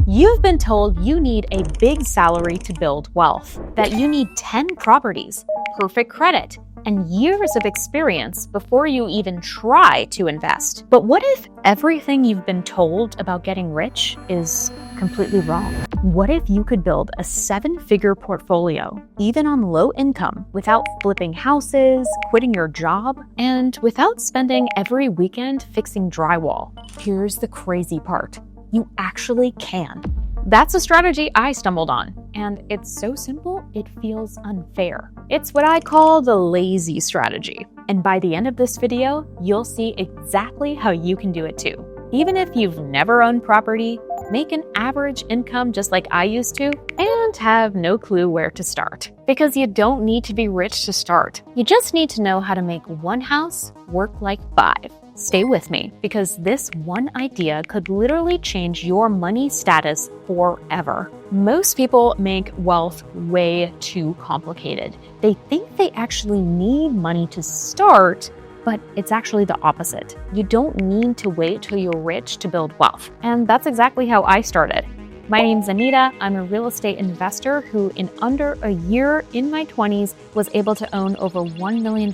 You've been told you need a big salary to build wealth, that you need 10 properties, perfect credit, and years of experience before you even try to invest. But what if everything you've been told about getting rich is completely wrong? What if you could build a 7-figure portfolio, even on low income, without flipping houses, quitting your job, and without spending every weekend fixing drywall? Here's the crazy part. You actually can. That's a strategy I stumbled on, and it's so simple, it feels unfair. It's what I call the lazy strategy. And by the end of this video, you'll see exactly how you can do it too. Even if you've never owned property, make an average income just like I used to, and have no clue where to start. Because you don't need to be rich to start. You just need to know how to make one house work like 5. Stay with me, because this one idea could literally change your money status forever. Most people make wealth way too complicated. They think they actually need money to start, but it's actually the opposite. You don't need to wait till you're rich to build wealth. And that's exactly how I started. My name's Anita. I'm a real estate investor who in under a year in my 20s was able to own over $1 million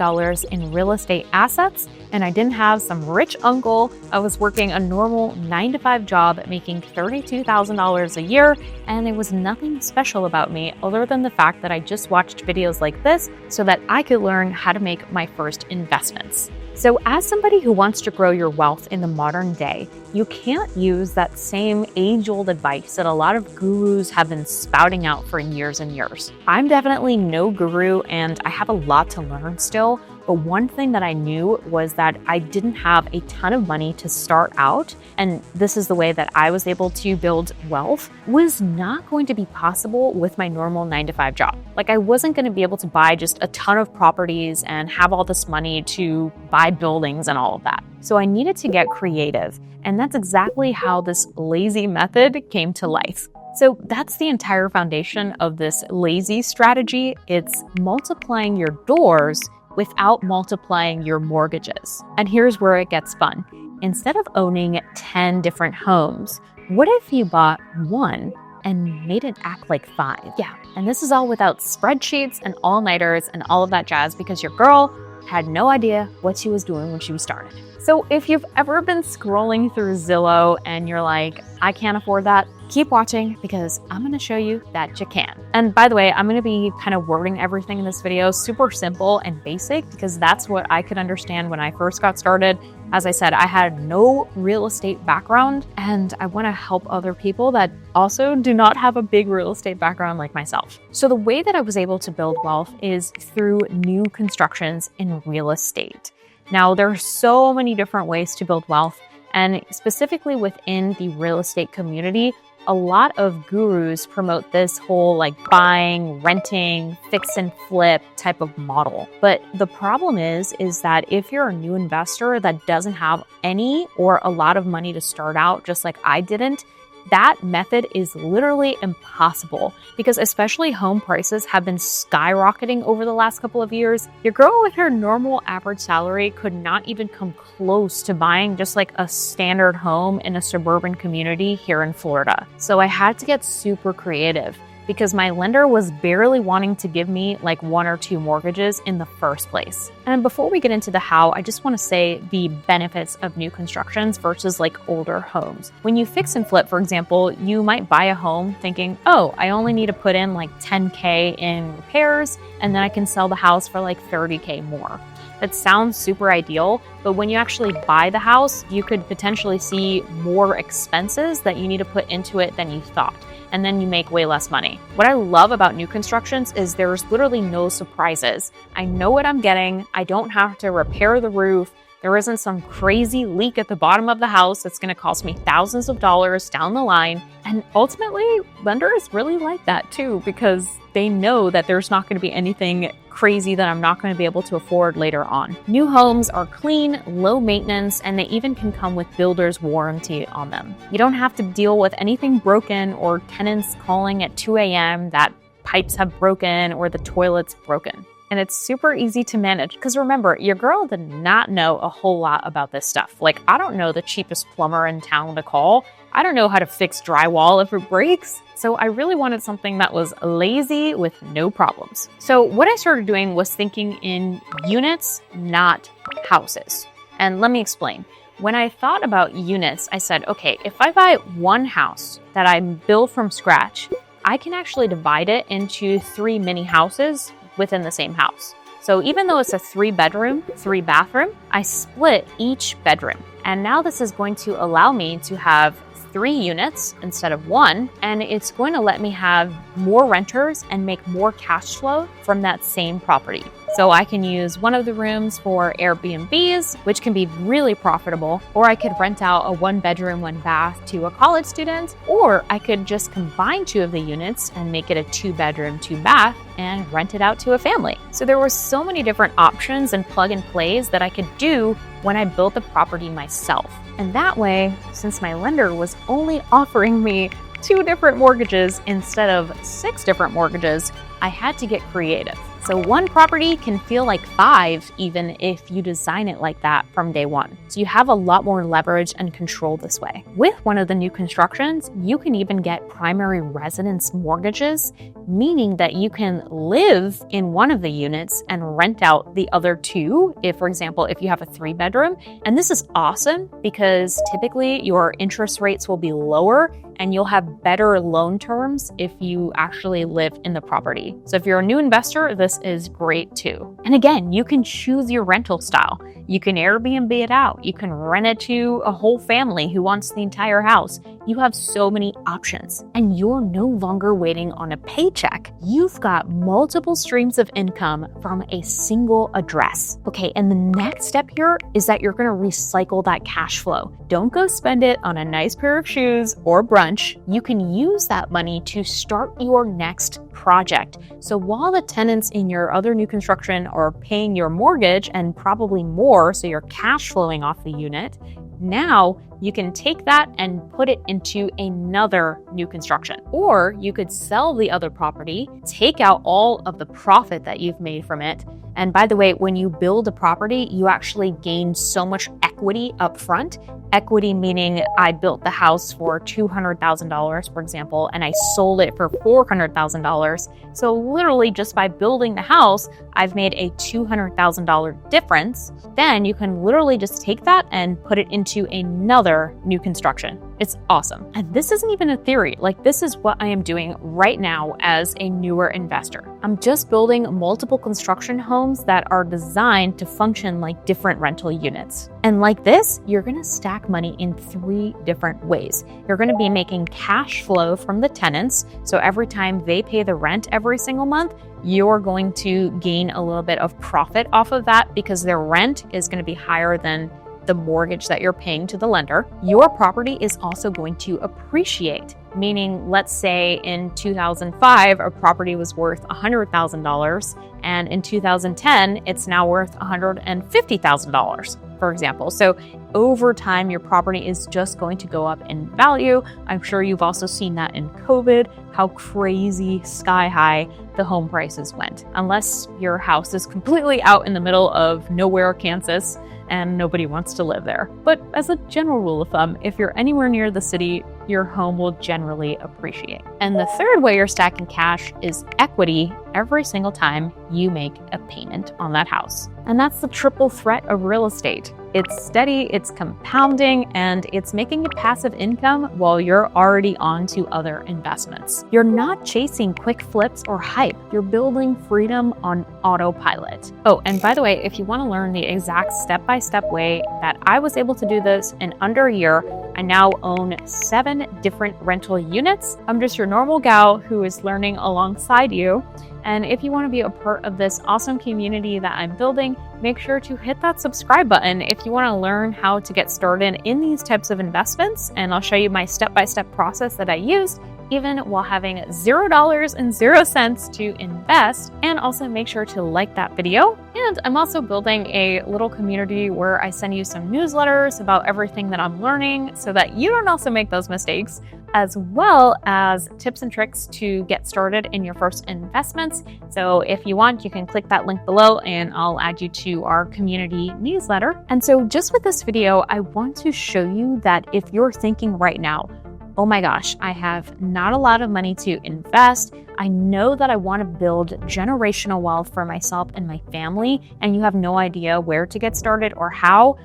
in real estate assets. And I didn't have some rich uncle. I was working a normal 9-to-5 job making $32,000 a year. And there was nothing special about me other than the fact that I just watched videos like this so that I could learn how to make my first investments. So as somebody who wants to grow your wealth in the modern day, you can't use that same age-old advice that a lot of gurus have been spouting out for years and years. I'm definitely no guru and I have a lot to learn still, but one thing that I knew was that I didn't have a ton of money to start out, and this is the way that I was able to build wealth, was not going to be possible with my normal 9-to-5 job. Like I wasn't going to be able to buy just a ton of properties and have all this money to buy buildings and all of that. So I needed to get creative, and that's exactly how this lazy method came to life. So that's the entire foundation of this lazy strategy. It's multiplying your doors without multiplying your mortgages. And here's where it gets fun. Instead of owning 10 different homes, what if you bought one and made it act like 5? Yeah, and this is all without spreadsheets and all-nighters and all of that jazz, because your girl had no idea what she was doing when she started. So if you've ever been scrolling through Zillow and you're like, I can't afford that, keep watching, because I'm going to show you that you can. And by the way, I'm going to be kind of wording everything in this video super simple and basic, because that's what I could understand when I first got started. As I said, I had no real estate background, and I want to help other people that also do not have a big real estate background like myself. So the way that I was able to build wealth is through new constructions in real estate. Now, there are so many different ways to build wealth, and specifically within the real estate community, a lot of gurus promote this whole like buying, renting, fix and flip type of model. But the problem is that if you're a new investor that doesn't have any or a lot of money to start out, just like I didn't, that method is literally impossible, because especially home prices have been skyrocketing over the last couple of years. Your girl with her normal average salary could not even come close to buying just like a standard home in a suburban community here in Florida. So I had to get super creative, because my lender was barely wanting to give me like 1 or 2 mortgages in the first place. And before we get into the how, I just want to say the benefits of new constructions versus like older homes. When you fix and flip, for example, you might buy a home thinking, oh, I only need to put in like $10K in repairs, and then I can sell the house for like $30K more. That sounds super ideal, but when you actually buy the house, you could potentially see more expenses that you need to put into it than you thought, and then you make way less money. What I love about new constructions is there's literally no surprises. I know what I'm getting. I don't have to repair the roof. There isn't some crazy leak at the bottom of the house that's going to cost me thousands of dollars down the line. And ultimately, lenders really like that too, because they know that there's not going to be anything crazy that I'm not going to be able to afford later on. New homes are clean, low maintenance, and they even can come with builder's warranty on them. You don't have to deal with anything broken or tenants calling at 2 a.m. that pipes have broken or the toilet's broken. And it's super easy to manage, because remember, your girl did not know a whole lot about this stuff. Like, I don't know the cheapest plumber in town to call. I don't know how to fix drywall if it breaks. So I really wanted something that was lazy with no problems. So what I started doing was thinking in units, not houses. And let me explain. When I thought about units, I said, okay, if I buy one house that I build from scratch, I can actually divide it into 3 mini houses within the same house. So even though it's a 3-bedroom, 3-bathroom, I split each bedroom. And now this is going to allow me to have 3 units instead of 1, and it's going to let me have more renters and make more cash flow from that same property. So I can use one of the rooms for Airbnbs, which can be really profitable, or I could rent out a 1-bedroom, 1-bath to a college student, or I could just combine 2 of the units and make it a 2-bedroom, 2-bath and rent it out to a family. So there were so many different options and plug and plays that I could do when I built the property myself. And that way, since my lender was only offering me 2 different mortgages instead of 6 different mortgages, I had to get creative. So one property can feel like 5 even if you design it like that from day one. So you have a lot more leverage and control this way. With one of the new constructions, you can even get primary residence mortgages, meaning that you can live in one of the units and rent out the other 2. If, for example, if you have a 3-bedroom, and this is awesome because typically your interest rates will be lower and you'll have better loan terms if you actually live in the property. So if you're a new investor, this is great too. And again, you can choose your rental style. You can Airbnb it out. You can rent it to a whole family who wants the entire house. You have so many options, and you're no longer waiting on a paycheck. You've got multiple streams of income from a single address. Okay, and the next step here is that you're gonna recycle that cash flow. Don't go spend it on a nice pair of shoes or brunch. You can use that money to start your next project. So while the tenants in your other new construction are paying your mortgage and probably more, so you're cash flowing off the unit, now you can take that and put it into another new construction. Or you could sell the other property, take out all of the profit that you've made from it. And by the way, when you build a property, you actually gain so much equity up front. Equity meaning I built the house for $200,000, for example, and I sold it for $400,000. So literally just by building the house, I've made a $200,000 difference. Then you can literally just take that and put it into another new construction. It's awesome. And this isn't even a theory. Like, this is what I am doing right now as a newer investor. I'm just building multiple construction homes that are designed to function like different rental units. And like this, you're gonna stack money in 3 different ways. You're gonna be making cash flow from the tenants. So every time they pay the rent every single month, you're going to gain a little bit of profit off of that because their rent is gonna be higher than the mortgage that you're paying to the lender. Your property is also going to appreciate, meaning let's say in 2005, a property was worth $100,000 and in 2010, it's now worth $150,000, for example. So over time, your property is just going to go up in value. I'm sure you've also seen that in COVID, how crazy sky high the home prices went. Unless your house is completely out in the middle of nowhere, Kansas, and nobody wants to live there. But as a general rule of thumb, if you're anywhere near the city, your home will generally appreciate. And the third way you're stacking cash is equity every single time you make a payment on that house. And that's the triple threat of real estate. It's steady, it's compounding, and it's making a passive income while you're already on to other investments. You're not chasing quick flips or hype. You're building freedom on autopilot. Oh, and by the way, if you want to learn the exact step-by-step way that I was able to do this in under a year, I now own 7 different rental units. I'm just your normal gal who is learning alongside you. And if you want to be a part of this awesome community that I'm building, make sure to hit that subscribe button if you want to learn how to get started in these types of investments. And I'll show you my step-by-step process that I used, even while having $0 and 0 cents to invest. And also make sure to like that video. And I'm also building a little community where I send you some newsletters about everything that I'm learning so that you don't also make those mistakes, as well as tips and tricks to get started in your first investments. So if you want, you can click that link below and I'll add you to our community newsletter. And so just with this video, I want to show you that if you're thinking right now, oh my gosh, I have not a lot of money to invest. I know that I want to build generational wealth for myself and my family, and you have no idea where to get started or how,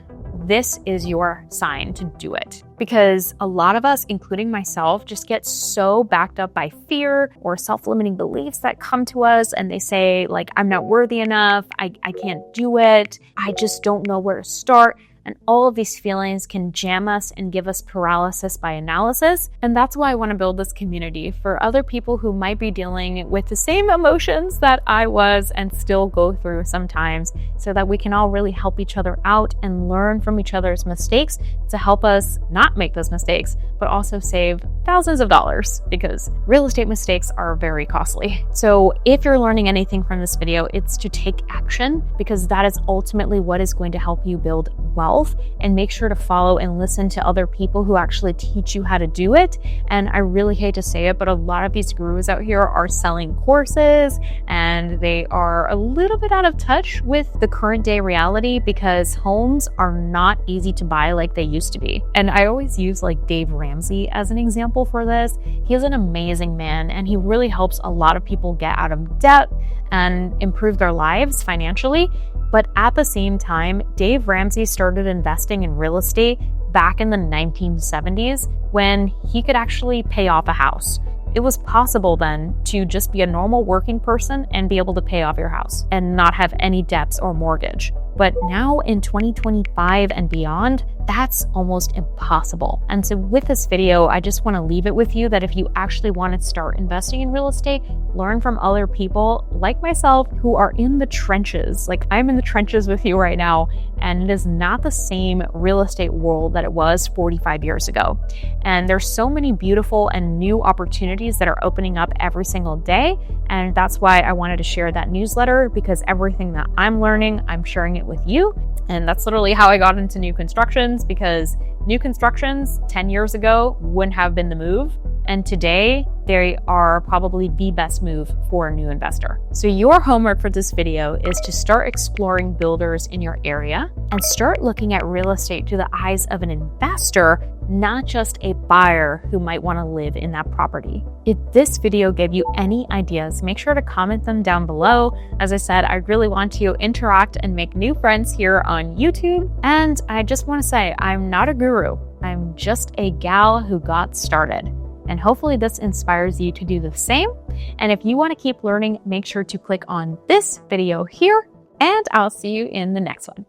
this is your sign to do it. Because a lot of us, including myself, just get so backed up by fear or self-limiting beliefs that come to us, and they say, like, I'm not worthy enough, I can't do it, I just don't know where to start. And all of these feelings can jam us and give us paralysis by analysis. And that's why I want to build this community for other people who might be dealing with the same emotions that I was and still go through sometimes, so that we can all really help each other out and learn from each other's mistakes to help us not make those mistakes, but also save thousands of dollars, because real estate mistakes are very costly. So if you're learning anything from this video, it's to take action, because that is ultimately what is going to help you build wealth. And make sure to follow and listen to other people who actually teach you how to do it. And I really hate to say it, but a lot of these gurus out here are selling courses, and they are a little bit out of touch with the current day reality, because homes are not easy to buy like they used to be. And I always use like Dave Ramsey as an example for this. He's an amazing man, and he really helps a lot of people get out of debt and improve their lives financially. But at the same time, Dave Ramsey started investing in real estate back in the 1970s, when he could actually pay off a house. It was possible then to just be a normal working person and be able to pay off your house and not have any debts or mortgage. But now in 2025 and beyond, that's almost impossible. And so with this video, I just want to leave it with you that if you actually want to start investing in real estate, learn from other people like myself who are in the trenches. Like, I'm in the trenches with you right now, and it is not the same real estate world that it was 45 years ago. And there's so many beautiful and new opportunities that are opening up every single day. And that's why I wanted to share that newsletter, because everything that I'm learning, I'm sharing it with you. And that's literally how I got into new constructions, because new constructions 10 years ago wouldn't have been the move. And today, they are probably the best move for a new investor. So your homework for this video is to start exploring builders in your area and start looking at real estate through the eyes of an investor, not just a buyer who might want to live in that property. If this video gave you any ideas, make sure to comment them down below. As I said, I really want to interact and make new friends here on YouTube. And I just want to say, I'm not a guru. I'm just a gal who got started. And hopefully this inspires you to do the same. And if you want to keep learning, make sure to click on this video here, and I'll see you in the next one.